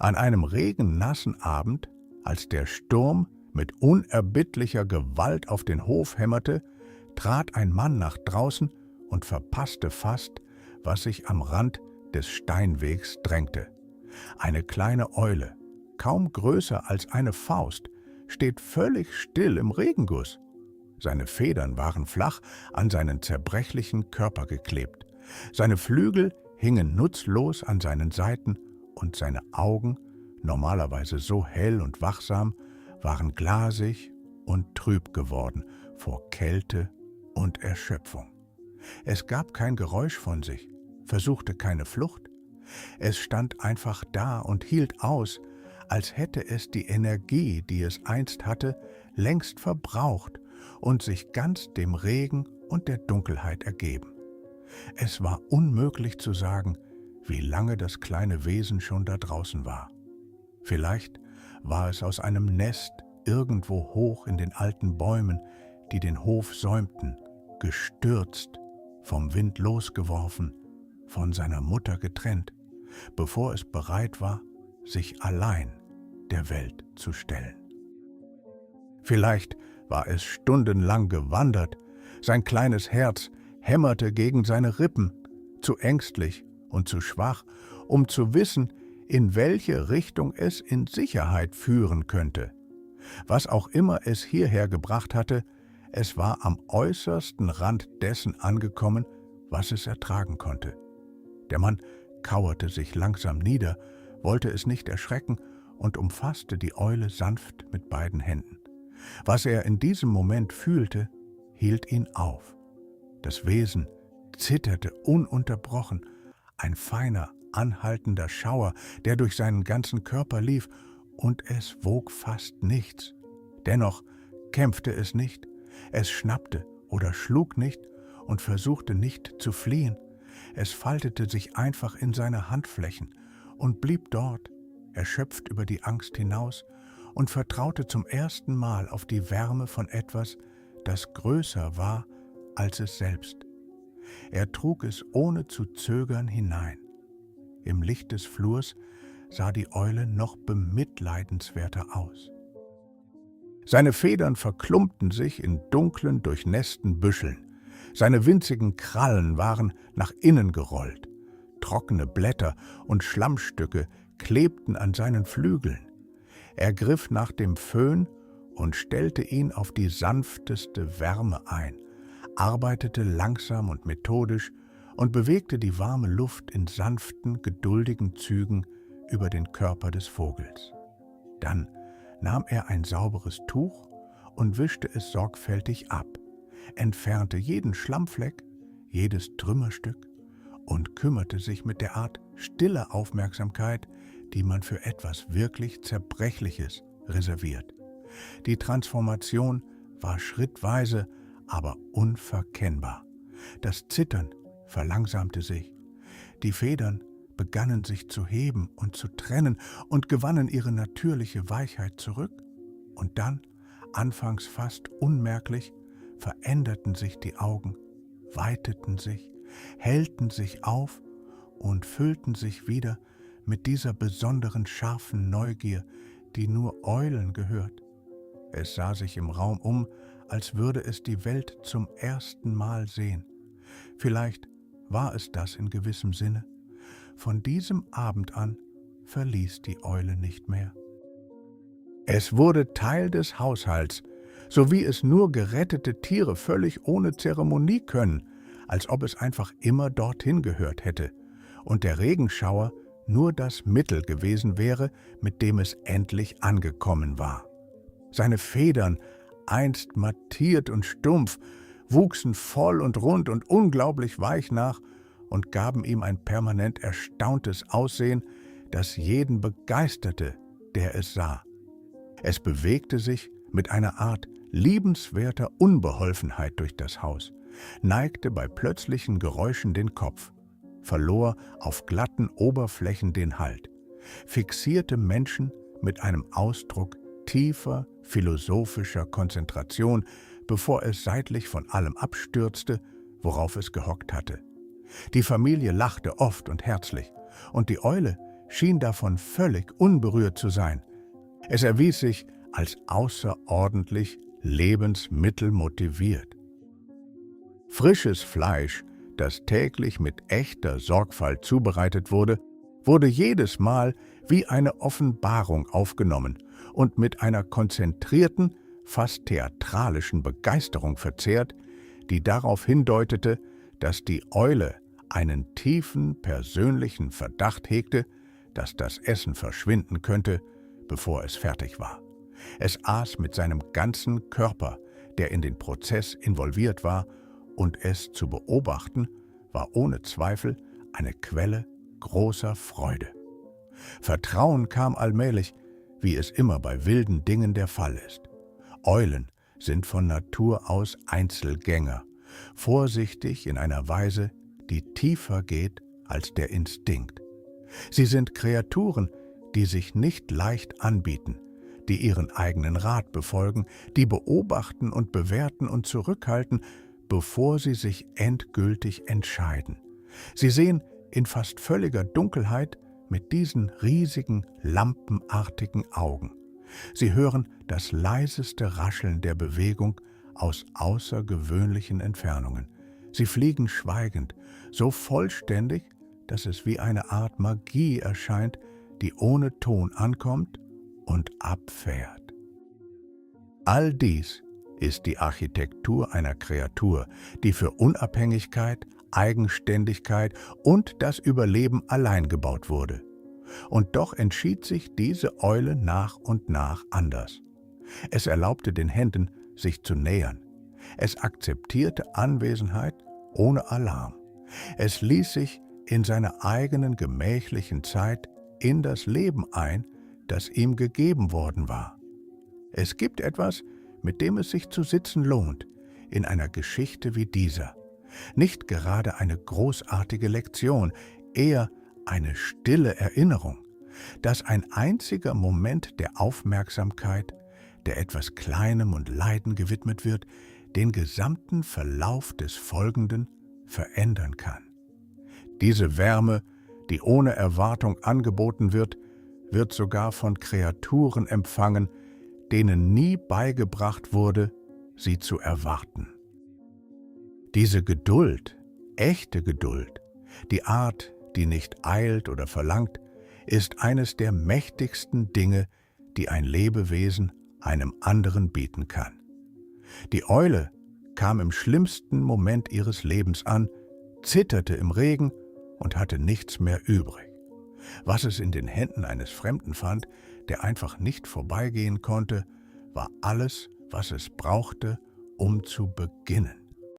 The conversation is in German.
An einem regennassen Abend, als der Sturm mit unerbittlicher Gewalt auf den Hof hämmerte, trat ein Mann nach draußen und verpasste fast, was sich am Rand des Steinwegs drängte. Eine kleine Eule, kaum größer als eine Faust, steht völlig still im Regenguss. Seine Federn waren flach an seinen zerbrechlichen Körper geklebt. Seine Flügel hingen nutzlos an seinen Seiten und seine Augen, normalerweise so hell und wachsam, waren glasig und trüb geworden vor Kälte und Erschöpfung. Es gab kein Geräusch von sich, versuchte keine Flucht. Es stand einfach da und hielt aus, als hätte es die Energie, die es einst hatte, längst verbraucht und sich ganz dem Regen und der Dunkelheit ergeben. Es war unmöglich zu sagen, wie lange das kleine Wesen schon da draußen war. Vielleicht war es aus einem Nest irgendwo hoch in den alten Bäumen, die den Hof säumten, gestürzt, vom Wind losgeworfen, von seiner Mutter getrennt, bevor es bereit war, sich allein der Welt zu stellen. Vielleicht war es stundenlang gewandert, sein kleines Herz hämmerte gegen seine Rippen, zu ängstlich und zu schwach, um zu wissen, in welche Richtung es in Sicherheit führen könnte. Was auch immer es hierher gebracht hatte, es war am äußersten Rand dessen angekommen, was es ertragen konnte. Der Mann kauerte sich langsam nieder, wollte es nicht erschrecken und umfasste die Eule sanft mit beiden Händen. Was er in diesem Moment fühlte, hielt ihn auf. Das Wesen zitterte ununterbrochen, ein feiner, anhaltender Schauer, der durch seinen ganzen Körper lief, und es wog fast nichts. Dennoch kämpfte es nicht, es schnappte oder schlug nicht und versuchte nicht zu fliehen. Es faltete sich einfach in seine Handflächen und blieb dort, erschöpft über die Angst hinaus, und vertraute zum ersten Mal auf die Wärme von etwas, das größer war als es selbst. Er trug es ohne zu zögern hinein. Im Licht des Flurs sah die Eule noch bemitleidenswerter aus. Seine Federn verklumpten sich in dunklen, durchnässten Büscheln. Seine winzigen Krallen waren nach innen gerollt. Trockene Blätter und Schlammstücke klebten an seinen Flügeln. Er griff nach dem Föhn und stellte ihn auf die sanfteste Wärme ein, arbeitete langsam und methodisch und bewegte die warme Luft in sanften, geduldigen Zügen über den Körper des Vogels. Dann nahm er ein sauberes Tuch und wischte es sorgfältig ab, entfernte jeden Schlammfleck, jedes Trümmerstück und kümmerte sich mit der Art stiller Aufmerksamkeit, die man für etwas wirklich Zerbrechliches reserviert. Die Transformation war schrittweise, aber unverkennbar. Das Zittern verlangsamte sich. Die Federn begannen sich zu heben und zu trennen und gewannen ihre natürliche Weichheit zurück. Und dann, anfangs fast unmerklich, veränderten sich die Augen, weiteten sich, hellten sich auf und füllten sich wieder mit dieser besonderen scharfen Neugier, die nur Eulen gehört. Es sah sich im Raum um, als würde es die Welt zum ersten Mal sehen. Vielleicht war es das in gewissem Sinne. Von diesem Abend an verließ die Eule nicht mehr. Es wurde Teil des Haushalts, so wie es nur gerettete Tiere völlig ohne Zeremonie können, als ob es einfach immer dorthin gehört hätte und der Regenschauer nur das Mittel gewesen wäre, mit dem es endlich angekommen war. Seine Federn, einst mattiert und stumpf, wuchsen voll und rund und unglaublich weich nach und gaben ihm ein permanent erstauntes Aussehen, das jeden begeisterte, der es sah. Es bewegte sich mit einer Art liebenswerter Unbeholfenheit durch das Haus, neigte bei plötzlichen Geräuschen den Kopf, verlor auf glatten Oberflächen den Halt, fixierte Menschen mit einem Ausdruck tiefer, philosophischer Konzentration, bevor es seitlich von allem abstürzte, worauf es gehockt hatte. Die Familie lachte oft und herzlich, und die Eule schien davon völlig unberührt zu sein. Es erwies sich als außerordentlich lebensmittelmotiviert. Frisches Fleisch, das täglich mit echter Sorgfalt zubereitet wurde, wurde jedes Mal wie eine Offenbarung aufgenommen und mit einer konzentrierten, fast theatralischen Begeisterung verzehrt, die darauf hindeutete, dass die Eule einen tiefen persönlichen Verdacht hegte, dass das Essen verschwinden könnte, bevor es fertig war. Es aß mit seinem ganzen Körper, der in den Prozess involviert war, und es zu beobachten, war ohne Zweifel eine Quelle großer Freude. Vertrauen kam allmählich, wie es immer bei wilden Dingen der Fall ist. Eulen sind von Natur aus Einzelgänger, vorsichtig in einer Weise, die tiefer geht als der Instinkt. Sie sind Kreaturen, die sich nicht leicht anbieten, die ihren eigenen Rat befolgen, die beobachten und bewerten und zurückhalten, bevor sie sich endgültig entscheiden. Sie sehen in fast völliger Dunkelheit mit diesen riesigen, lampenartigen Augen. Sie hören das leiseste Rascheln der Bewegung aus außergewöhnlichen Entfernungen. Sie fliegen schweigend, so vollständig, dass es wie eine Art Magie erscheint, die ohne Ton ankommt und abfährt. All dies ist die Architektur einer Kreatur, die für Unabhängigkeit, Eigenständigkeit und das Überleben allein gebaut wurde. Und doch entschied sich diese Eule nach und nach anders. Es erlaubte den Händen, sich zu nähern. Es akzeptierte Anwesenheit ohne Alarm. Es ließ sich in seiner eigenen gemächlichen Zeit in das Leben ein, das ihm gegeben worden war. Es gibt etwas, mit dem es sich zu sitzen lohnt, in einer Geschichte wie dieser. Nicht gerade eine großartige Lektion, eher eine stille Erinnerung, dass ein einziger Moment der Aufmerksamkeit, der etwas Kleinem und Leiden gewidmet wird, den gesamten Verlauf des Folgenden verändern kann. Diese Wärme, die ohne Erwartung angeboten wird, wird sogar von Kreaturen empfangen, denen nie beigebracht wurde, sie zu erwarten. Diese Geduld, echte Geduld, die Art, die nicht eilt oder verlangt, ist eines der mächtigsten Dinge, die ein Lebewesen einem anderen bieten kann. Die Eule kam im schlimmsten Moment ihres Lebens an, zitterte im Regen und hatte nichts mehr übrig. Was es in den Händen eines Fremden fand, der einfach nicht vorbeigehen konnte, war alles, was es brauchte, um zu beginnen.